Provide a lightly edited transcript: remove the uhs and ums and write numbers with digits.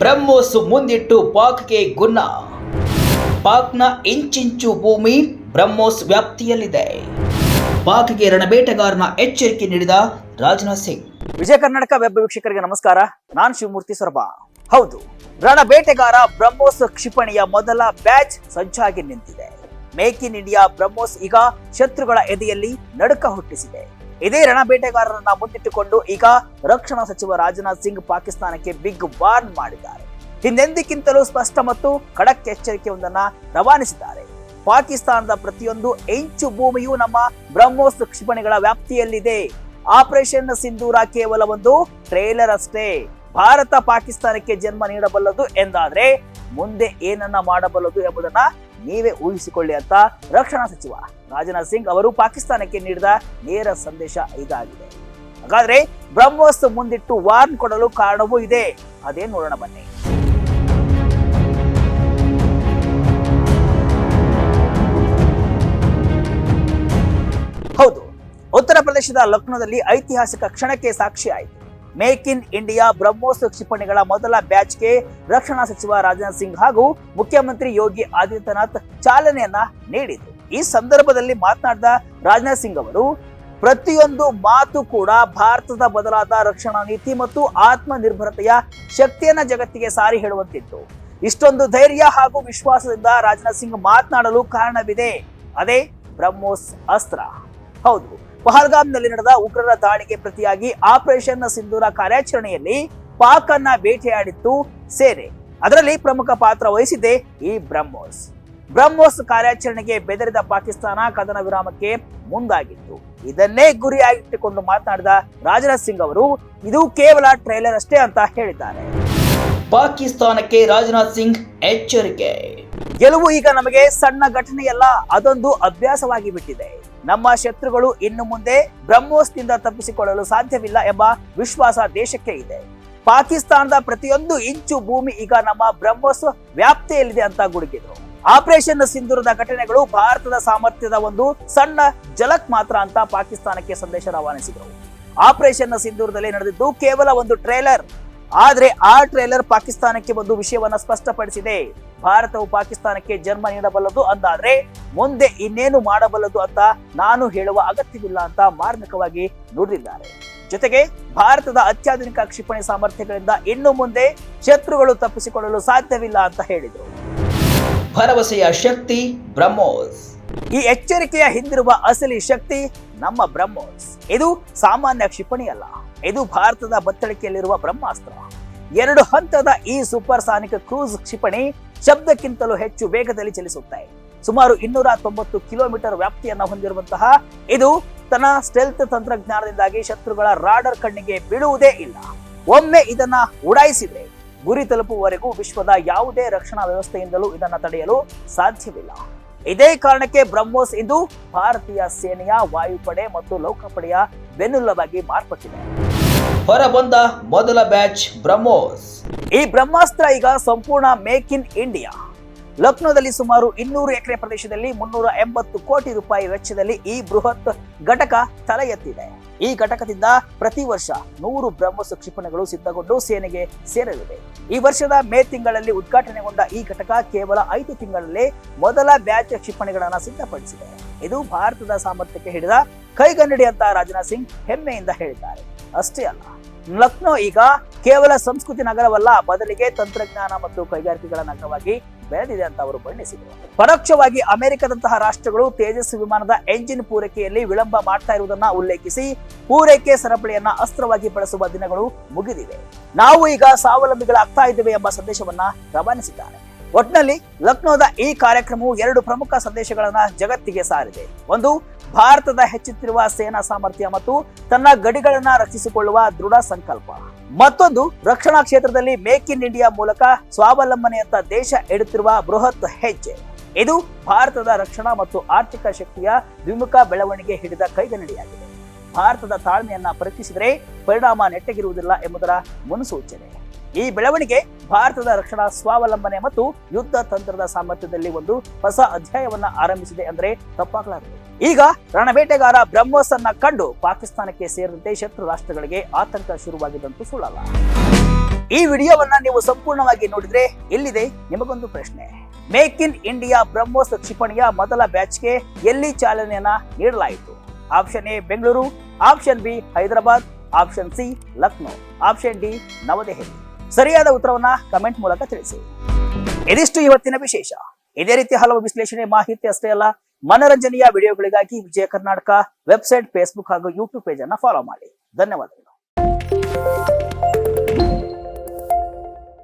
ಬ್ರಹ್ಮೋಸ್ ಮುಂದಿಟ್ಟು ಪಾಕ್ಗೆ ಗುನ್ನ. ಪಾಕ್ನ ಇಂಚಿಂಚು ಭೂಮಿ ಬ್ರಹ್ಮೋಸ್ ವ್ಯಾಪ್ತಿಯಲ್ಲಿದೆ. ಪಾಕ್ಗೆ ರಣಬೇಟೆಗಾರನ ಎಚ್ಚರಿಕೆ ನೀಡಿದ ರಾಜನಾಥ್ ಸಿಂಗ್. ವಿಜಯ ಕರ್ನಾಟಕ ವೆಬ್ ವೀಕ್ಷಕರಿಗೆ ನಮಸ್ಕಾರ. ನಾನು ಶಿವಮೂರ್ತಿ ಸೊರಬ. ಹೌದು, ರಣಬೇಟೆಗಾರ ಬ್ರಹ್ಮೋಸ್ ಕ್ಷಿಪಣಿಯ ಮೊದಲ ಬ್ಯಾಚ್ ಸಜ್ಜಾಗಿ ನಿಂತಿದೆ. ಮೇಕ್ ಇನ್ ಇಂಡಿಯಾ ಬ್ರಹ್ಮೋಸ್ ಈಗ ಶತ್ರುಗಳ ಎದೆಯಲ್ಲಿ ನಡುಕ ಹುಟ್ಟಿಸಿದೆ. ಇದೇ ರಣಬೇಟೆಗಾರರನ್ನ ಮುಂದಿಟ್ಟುಕೊಂಡು ಈಗ ರಕ್ಷಣಾ ಸಚಿವ ರಾಜನಾಥ್ ಸಿಂಗ್ ಪಾಕಿಸ್ತಾನಕ್ಕೆ ಬಿಗ್ ವಾರ್ನ್ ಮಾಡಿದ್ದಾರೆ. ಹಿಂದೆಂದಿಗಿಂತಲೂ ಸ್ಪಷ್ಟ ಮತ್ತು ಖಡಕ್ ಎಚ್ಚರಿಕೆಯೊಂದನ್ನ ರವಾನಿಸಿದ್ದಾರೆ. ಪಾಕಿಸ್ತಾನದ ಪ್ರತಿಯೊಂದು ಇಂಚು ಭೂಮಿಯೂ ನಮ್ಮ ಬ್ರಹ್ಮೋಸ್ ಕ್ಷಿಪಣಿಗಳ ವ್ಯಾಪ್ತಿಯಲ್ಲಿದೆ. ಆಪರೇಷನ್ ಸಿಂಧೂರ ಕೇವಲ ಒಂದು ಟ್ರೇಲರ್ ಅಷ್ಟೇ. ಭಾರತ ಪಾಕಿಸ್ತಾನಕ್ಕೆ ಜನ್ಮ ನೀಡಬಲ್ಲದು ಎಂದಾದ್ರೆ ಮುಂದೆ ಏನನ್ನ ಮಾಡಬಲ್ಲದು ಎಂಬುದನ್ನ ನೀವೇ ಊಹಿಸಿಕೊಳ್ಳಿ ಅಂತ ರಕ್ಷಣಾ ಸಚಿವ ರಾಜನಾಥ್ ಸಿಂಗ್ ಅವರು ಪಾಕಿಸ್ತಾನಕ್ಕೆ ನೀಡಿದ ನೇರ ಸಂದೇಶ ಇದಾಗಿದೆ. ಹಾಗಾದ್ರೆ ಬ್ರಹ್ಮೋಸ್ ಮುಂದಿಟ್ಟು ವಾರ್ನ್ ಕೊಡಲು ಕಾರಣವೂ ಇದೆ. ಅದೇ ನೋಡೋಣ ಬನ್ನಿ. ಹೌದು, ಉತ್ತರ ಪ್ರದೇಶದ ಲಕ್ನೋದಲ್ಲಿ ಐತಿಹಾಸಿಕ ಕ್ಷಣಕ್ಕೆ ಸಾಕ್ಷಿ ಆಯಿತು. ಮೇಕ್ ಇನ್ ಇಂಡಿಯಾ ಬ್ರಹ್ಮೋಸ್ ಕ್ಷಿಪಣಿಗಳ ಮೊದಲ ಬ್ಯಾಚ್ಗೆ ರಕ್ಷಣಾ ಸಚಿವ ರಾಜನಾಥ್ ಸಿಂಗ್ ಹಾಗೂ ಮುಖ್ಯಮಂತ್ರಿ ಯೋಗಿ ಆದಿತ್ಯನಾಥ್ ಚಾಲನೆಯನ್ನ ನೀಡಿದರು. ಈ ಸಂದರ್ಭದಲ್ಲಿ ಮಾತನಾಡಿದ ರಾಜನಾಥ್ ಸಿಂಗ್ ಅವರು, ಪ್ರತಿಯೊಂದು ಮಾತು ಕೂಡ ಭಾರತದ ಬದಲಾದ ರಕ್ಷಣಾ ನೀತಿ ಮತ್ತು ಆತ್ಮನಿರ್ಭರತೆಯ ಶಕ್ತಿಯನ್ನ ಜಗತ್ತಿಗೆ ಸಾರಿ ಹೇಳುವಂತಿತ್ತು. ಇಷ್ಟೊಂದು ಧೈರ್ಯ ಹಾಗೂ ವಿಶ್ವಾಸದಿಂದ ರಾಜನಾಥ್ ಸಿಂಗ್ ಮಾತನಾಡಲು ಕಾರಣವಿದೆ. ಅದೇ ಬ್ರಹ್ಮೋಸ್ ಅಸ್ತ್ರ. ಹೌದು, ಪಹಲ್ಗಾಮ್ನಲ್ಲಿ ನಡೆದ ಉಗ್ರರ ದಾಳಿಗೆ ಪ್ರತಿಯಾಗಿ ಆಪರೇಷನ್ ಸಿಂಧೂರ ಕಾರ್ಯಾಚರಣೆಯಲ್ಲಿ ಪಾಕ್ ಅನ್ನ ಬೇಟೆಯಾಡಿತ್ತು ಸೇನೆ. ಅದರಲ್ಲಿ ಪ್ರಮುಖ ಪಾತ್ರ ವಹಿಸಿದೆ ಈ ಬ್ರಹ್ಮೋಸ್ ಕಾರ್ಯಾಚರಣೆಗೆ ಬೆದರಿದ ಪಾಕಿಸ್ತಾನ ಕದನ ವಿರಾಮಕ್ಕೆ ಮುಂದಾಗಿತ್ತು. ಇದನ್ನೇ ಗುರಿಯಾಗಿಟ್ಟುಕೊಂಡು ಮಾತನಾಡಿದ ರಾಜನಾಥ್ ಸಿಂಗ್ ಅವರು, ಇದು ಕೇವಲ ಟ್ರೈಲರ್ ಅಷ್ಟೇ ಅಂತ ಹೇಳಿದ್ದಾರೆ. ಪಾಕಿಸ್ತಾನಕ್ಕೆ ರಾಜನಾಥ್ ಸಿಂಗ್ ಎಚ್ಚರಿಕೆ. ಗೆಲುವು ಈಗ ನಮಗೆ ಸಣ್ಣ ಘಟನೆಯಲ್ಲ, ಅದೊಂದು ಅಭ್ಯಾಸವಾಗಿ ಬಿಟ್ಟಿದೆ. ನಮ್ಮ ಶತ್ರುಗಳು ಇನ್ನು ಮುಂದೆ ಬ್ರಹ್ಮೋಸ್ನಿಂದ ತಪ್ಪಿಸಿಕೊಳ್ಳಲು ಸಾಧ್ಯವಿಲ್ಲ ಎಂಬ ವಿಶ್ವಾಸ ದೇಶಕ್ಕೆ ಇದೆ. ಪಾಕಿಸ್ತಾನದ ಪ್ರತಿಯೊಂದು ಇಂಚು ಭೂಮಿ ಈಗ ನಮ್ಮ ಬ್ರಹ್ಮೋಸ್ ವ್ಯಾಪ್ತಿಯಲ್ಲಿದೆ ಅಂತ ಗುಡುಗಿದ್ರು. ಆಪರೇಷನ್ ಸಿಂಧೂರದ ಘಟನೆಗಳು ಭಾರತದ ಸಾಮರ್ಥ್ಯದ ಒಂದು ಸಣ್ಣ ಝಲಕ್ ಮಾತ್ರ ಅಂತ ಪಾಕಿಸ್ತಾನಕ್ಕೆ ಸಂದೇಶ ರವಾನಿಸಿದರು. ಆಪರೇಷನ್ ಸಿಂಧೂರದಲ್ಲಿ ನಡೆದಿದ್ದು ಕೇವಲ ಒಂದು ಟ್ರೇಲರ್. ಆದ್ರೆ ಆ ಟ್ರೇಲರ್ ಪಾಕಿಸ್ತಾನಕ್ಕೆ ಒಂದು ವಿಷಯವನ್ನ ಸ್ಪಷ್ಟಪಡಿಸಿದೆ. ಭಾರತವು ಪಾಕಿಸ್ತಾನಕ್ಕೆ ಜನ್ಮ ನೀಡಬಲ್ಲದು ಅಂದಾದ್ರೆ ಮುಂದೆ ಇನ್ನೇನು ಮಾಡಬಲ್ಲದು ಅಂತ ನಾನು ಹೇಳುವ ಅಗತ್ಯವಿಲ್ಲ ಅಂತ ಮಾರ್ಮಿಕವಾಗಿ ನುಡಿದಿದ್ದಾರೆ. ಜೊತೆಗೆ ಭಾರತದ ಅತ್ಯಾಧುನಿಕ ಕ್ಷಿಪಣಿ ಸಾಮರ್ಥ್ಯಗಳಿಂದ ಇನ್ನು ಮುಂದೆ ಶತ್ರುಗಳು ತಪ್ಪಿಸಿಕೊಳ್ಳಲು ಸಾಧ್ಯವಿಲ್ಲ ಅಂತ ಹೇಳಿದರು. ಭರವಸೆಯ ಶಕ್ತಿ ಬ್ರಹ್ಮೋಸ್. ಈ ಎಚ್ಚರಿಕೆಯ ಹಿಂದಿರುವ ಅಸಲಿ ಶಕ್ತಿ ನಮ್ಮ ಬ್ರಹ್ಮೋಸ್. ಇದು ಸಾಮಾನ್ಯ ಕ್ಷಿಪಣಿ ಅಲ್ಲ, ಇದು ಭಾರತದ ಬತ್ತಳಿಕೆಯಲ್ಲಿರುವ ಬ್ರಹ್ಮಾಸ್ತ್ರ. 2 ಹಂತದ ಈ ಸೂಪರ್ ಸಾನಿಕ್ ಕ್ರೂಸ್ ಕ್ಷಿಪಣಿ ಶಬ್ದಕ್ಕಿಂತಲೂ ಹೆಚ್ಚು ವೇಗದಲ್ಲಿ ಚಲಿಸುತ್ತೆ. ಸುಮಾರು 290 ಕಿಲೋಮೀಟರ್ ವ್ಯಾಪ್ತಿಯನ್ನ ಹೊಂದಿರುವಂತಹ ಇದು ತನ್ನ ಸ್ಟೆಲ್ತ್ ತಂತ್ರಜ್ಞಾನದಿಂದಾಗಿ ಶತ್ರುಗಳ ರಾಡರ್ ಕಣ್ಣಿಗೆ ಬೀಳುವುದೇ ಇಲ್ಲ. ಒಮ್ಮೆ ಇದನ್ನ ಉಡಾಯಿಸಿದ್ರೆ ಗುರಿ ತಲುಪುವವರೆಗೂ ವಿಶ್ವದ ಯಾವುದೇ ರಕ್ಷಣಾ ವ್ಯವಸ್ಥೆಯಿಂದಲೂ ಇದನ್ನ ತಡೆಯಲು ಸಾಧ್ಯವಿಲ್ಲ. ಇದೇ ಕಾರಣಕ್ಕೆ ಬ್ರಹ್ಮೋಸ್ ಇಂದು ಭಾರತೀಯ ಸೇನೆಯ ವಾಯುಪಡೆ ಮತ್ತು ನೌಕಾಪಡೆಯ ಬೆನ್ನೆಲುಬಾಗಿ ಮಾರ್ಪಟ್ಟಿದೆ. ಹೊರಬಂದ ಮೊದಲ ಬ್ಯಾಚ್ ಬ್ರಹ್ಮೋಸ್. ಈ ಬ್ರಹ್ಮಾಸ್ತ್ರ ಈಗ ಸಂಪೂರ್ಣ ಮೇಕ್ ಇನ್ ಇಂಡಿಯಾ. ಲಕ್ನೋದಲ್ಲಿ ಸುಮಾರು 200 ಎಕರೆ ಪ್ರದೇಶದಲ್ಲಿ 380 ಕೋಟಿ ರೂಪಾಯಿ ವೆಚ್ಚದಲ್ಲಿ ಈ ಬೃಹತ್ ಘಟಕ ತಲೆ ಎತ್ತಿದೆ. ಈ ಘಟಕದಿಂದ ಪ್ರತಿ ವರ್ಷ 100 ಬ್ರಹ್ಮೋಸ್ ಕ್ಷಿಪಣಿಗಳು ಸಿದ್ಧಗೊಂಡು ಸೇನೆಗೆ ಸೇರಲಿವೆ. ಈ ವರ್ಷದ ಮೇ ತಿಂಗಳಲ್ಲಿ ಉದ್ಘಾಟನೆಗೊಂಡ ಈ ಘಟಕ ಕೇವಲ 5 ತಿಂಗಳಲ್ಲೇ ಮೊದಲ ಬ್ಯಾಚ್ ಕ್ಷಿಪಣಿಗಳನ್ನ ಸಿದ್ಧಪಡಿಸಿದೆ. ಇದು ಭಾರತದ ಸಾಮರ್ಥ್ಯಕ್ಕೆ ಹಿಡಿದ ಕೈಗನ್ನಡಿ ಅಂತ ರಾಜನಾಥ್ ಸಿಂಗ್ ಹೆಮ್ಮೆಯಿಂದ ಹೇಳಿದ್ದಾರೆ. ಅಷ್ಟೇ ಅಲ್ಲ, ಲಕ್ನೋ ಈಗ ಕೇವಲ ಸಂಸ್ಕೃತಿ ನಗರವಲ್ಲ, ಬದಲಿಗೆ ತಂತ್ರಜ್ಞಾನ ಮತ್ತು ಕೈಗಾರಿಕೆಗಳ ನಗರವಾಗಿ ಬೆಳೆದಿದೆ ಅಂತ ಅವರು ಬಣ್ಣಿಸಿದರು. ಪರೋಕ್ಷವಾಗಿ ಅಮೆರಿಕದಂತಹ ರಾಷ್ಟ್ರಗಳು ತೇಜಸ್ ವಿಮಾನದ ಎಂಜಿನ್ ಪೂರೈಕೆಯಲ್ಲಿ ವಿಳಂಬ ಮಾಡ್ತಾ ಇರುವುದನ್ನ ಉಲ್ಲೇಖಿಸಿ ಪೂರೈಕೆ ಸರಪಳಿಯನ್ನ ಅಸ್ತ್ರವಾಗಿ ಬಳಸುವ ದಿನಗಳು ಮುಗಿದಿವೆ, ನಾವು ಈಗ ಸ್ವಾವಲಂಬಿಗಳಾಗ್ತಾ ಇದ್ದೇವೆ ಎಂಬ ಸಂದೇಶವನ್ನ ರವಾನಿಸಿದ್ದಾರೆ. ಒಟ್ನಲ್ಲಿ ಲಕ್ನೋದ ಈ ಕಾರ್ಯಕ್ರಮವು 2 ಪ್ರಮುಖ ಸಂದೇಶಗಳನ್ನ ಜಗತ್ತಿಗೆ ಸಾರಿದೆ. ಒಂದು, ಭಾರತದ ಹೆಚ್ಚುತ್ತಿರುವ ಸೇನಾ ಸಾಮರ್ಥ್ಯ ಮತ್ತು ತನ್ನ ಗಡಿಗಳನ್ನ ರಕ್ಷಿಸಿಕೊಳ್ಳುವ ದೃಢ ಸಂಕಲ್ಪ. ಮತ್ತೊಂದು, ರಕ್ಷಣಾ ಕ್ಷೇತ್ರದಲ್ಲಿ ಮೇಕ್ ಇನ್ ಇಂಡಿಯಾ ಮೂಲಕ ಸ್ವಾವಲಂಬನೆಯತ್ತ ದೇಶ ಇಡುತ್ತಿರುವ ಬೃಹತ್ ಹೆಜ್ಜೆ. ಇದು ಭಾರತದ ರಕ್ಷಣಾ ಮತ್ತು ಆರ್ಥಿಕ ಶಕ್ತಿಯ ದ್ವಿಮುಖ ಬೆಳವಣಿಗೆ ಹಿಡಿದ ಕೈಗನ್ನಡಿಯಾಗಿದೆ. ಭಾರತದ ತಾಳ್ಮೆಯನ್ನ ಪರೀಕ್ಷಿಸಿದರೆ ಪರಿಣಾಮ ನೆಟ್ಟಗಿರುವುದಿಲ್ಲ ಎಂಬುದರ ಮುನ್ಸೂಚನೆ. ಈ ಬೆಳವಣಿಗೆ ಭಾರತದ ರಕ್ಷಣಾ ಸ್ವಾವಲಂಬನೆ ಮತ್ತು ಯುದ್ಧ ತಂತ್ರದ ಸಾಮರ್ಥ್ಯದಲ್ಲಿ ಒಂದು ಹೊಸ ಅಧ್ಯಾಯವನ್ನ ಆರಂಭಿಸಿದೆ ಅಂದ್ರೆ ತಪ್ಪಾಗಲಾರದು. ಈಗ ರಣಬೇಟೆಗಾರ ಬ್ರಹ್ಮೋಸ್ ಅನ್ನ ಕಂಡು ಪಾಕಿಸ್ತಾನಕ್ಕೆ ಸೇರಿದಂತೆ ಶತ್ರು ರಾಷ್ಟ್ರಗಳಿಗೆ ಆತಂಕ ಶುರುವಾಗಿದ್ದಂತೂ ಸುಳ್ಳಲ್ಲ. ಈ ವಿಡಿಯೋವನ್ನ ನೀವು ಸಂಪೂರ್ಣವಾಗಿ ನೋಡಿದ್ರೆ ಇಲ್ಲಿದೆ ನಿಮಗೊಂದು ಪ್ರಶ್ನೆ. ಮೇಕ್ ಇನ್ ಇಂಡಿಯಾ ಬ್ರಹ್ಮೋಸ್ ಕ್ಷಿಪಣಿಯ ಮೊದಲ ಬ್ಯಾಚ್ಗೆ ಎಲ್ಲಿ ಚಾಲನೆಯನ್ನ ನೀಡಲಾಯಿತು? Option A Bengaluru, option B Hyderabad, option C Lucknow, option D New Delhi. ಸರಿಯಾದ ಉತ್ತರವನ್ನ ಕಮೆಂಟ್ ಮೂಲಕ ತಿಳಿಸಿ. ಇದಿಷ್ಟು ಇವತ್ತಿನ ವಿಶೇಷ. ಇದೇ ರೀತಿ ಹಲವು ವಿಶ್ಲೇಷಣೆ, ಮಾಹಿತಿ ಅಷ್ಟೇ ಅಲ್ಲ, ಮನರಂಜನೆಯ ವಿಡಿಯೋಗಳಿಗಾಗಿ ವಿಜಯ ಕರ್ನಾಟಕ ವೆಬ್ಸೈಟ್, ಫೇಸ್ಬುಕ್ ಹಾಗೂ ಯೂಟ್ಯೂಬ್ ಪೇಜ್ ಅನ್ನು ಫಾಲೋ ಮಾಡಿ. ಧನ್ಯವಾದಗಳು.